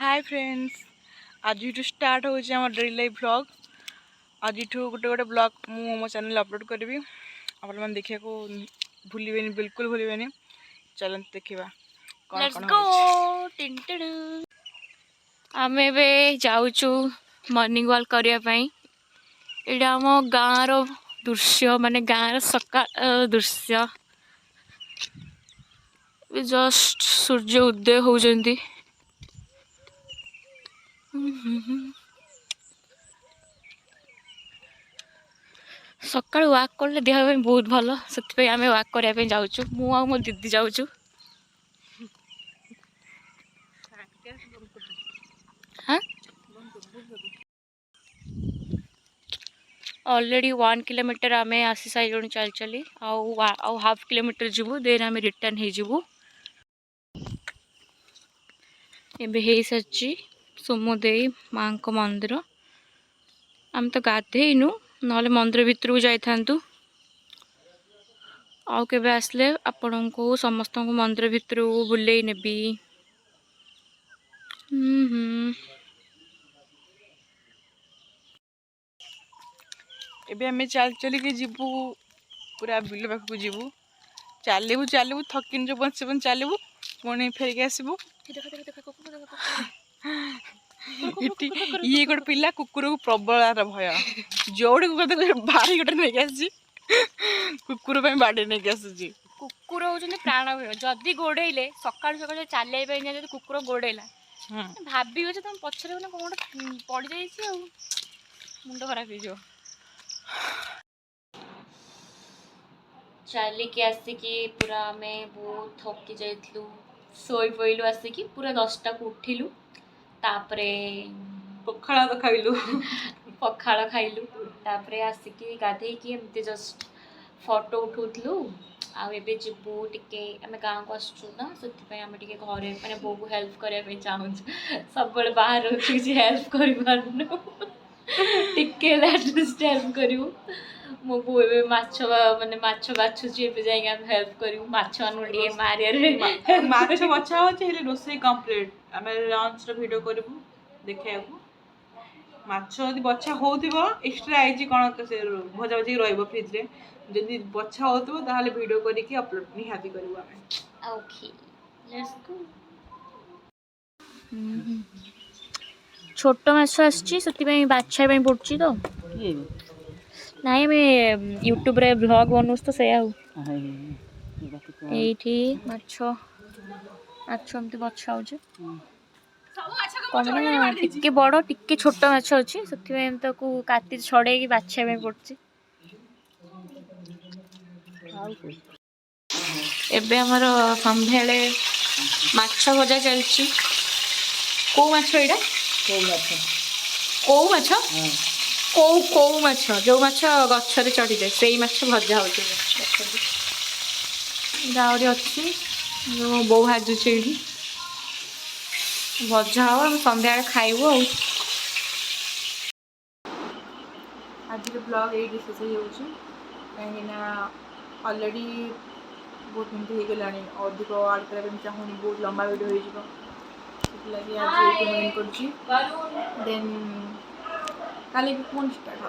Hi friends, आज start हो daily life vlog. आज गोटे गोटे ब्लॉग मु मो चैनल अपलोड करी। आप देखा भूल बिल्कुल भूल। चलते देखा कौन कौन आम जाऊँ मॉर्निंग वॉक करने। यहाँ आम गाँव दृश्य माने गाँव सका दृश्य जस्ट सूर्य उदय होती। सकाल वाक कले देह बहुत भल से आम वाक करने जाऊँ। मु आ मो दीदी जाऊँ। हाँ ऑलरेडी 1 किलोमीटर आम आसी सारे चल चली आउ हाफ किलोमीटर जीवु देन आम रिटर्न हो सारी सोमदेई माँ को मंदिर। आम तो गाधेनु ना मंदिर भितर जाइथांतु। आउ केबे आसले आपण को समस्त को मंदिर भितर बुले नेबी। एबे हमें चल चलिए जीवु पूरा बिल पाखक जीवु। चलू चलू थकिन जो बन चलू पुणी फेरिक आसबू। ये गोटे पिला कुकुर को प्रबल भय जोड़े बाड़ी गोटे नहीं आसी कुकुर बाड़ी नहीं आसूची। कुकुर होउछन प्राण भय। जदि गोड़ेले सकाळ सकाळ चलिया पे जदि कुकुर गोड़ेला भाबियो जे तुम पछरे ने कोन पड़ जाईसी आ मुंड खराब हो। चलिकी आसिकी पूरा आम बहुत थकी जाइलु। शोई पइलु आसिकी पूरा 10टा को उठिलु। तापरे पखाड़ा तो खाइलु पखाड़ खाइलु। तापरे आसिकी गाधेकी एमती जस्ट फोटो उठाउथलु। आबे जीवु टिके आम गाँव को आसचु ना से आम टिके घरे माने बो को हेल्प करने चाहूँ। सब बाहर किसी हेल्प कर टिके एटलिस्ट हेल्प करू। मो बो ए माछ माने माछ बाछुची ए जाई हम हेल्प करू। माछ मानु टिके मारिया माछ बचा होची हेले रोसई कंप्लीट आम लंच रो वीडियो करबू देखैबू। माछ यदि बचा होतिबो एक्स्ट्रा आइजी कोन से भजा भजी रहइबो फ्रिज रे। जदि बचा होतिबो ताहाले वीडियो करिकि अपलोड निहाती करबू आमे। Okay let's go. छोट माछ आछि सति बाछा पड़ुछि तो नाई मैं यूट्यूब रे ब्लॉग बनौस तो से एठी माछ माछ एमती बछा होचे कौन टिके बड़ टिके छोट माछ अच्छी से काटी छड़े बाछा पड़ुछि। एबे हमर संध्या माछ भजा चलछि। को माछ एडा को माछ को माछ जो माछ गछरे चढ़ी जाए से माछ भजा हो गाँव अच्छी जो बो भाजुचे ये भजा हो हम संध्या खाइबू। आज ब्लॉग ये शेष कहीं ऑलरेडी बहुत मिनट हो गला अधिक आड करने चाहूँगी बहुत लंबा वीडियो होगी आज ये कर देन काली भी पुणी स्टार्ट हो।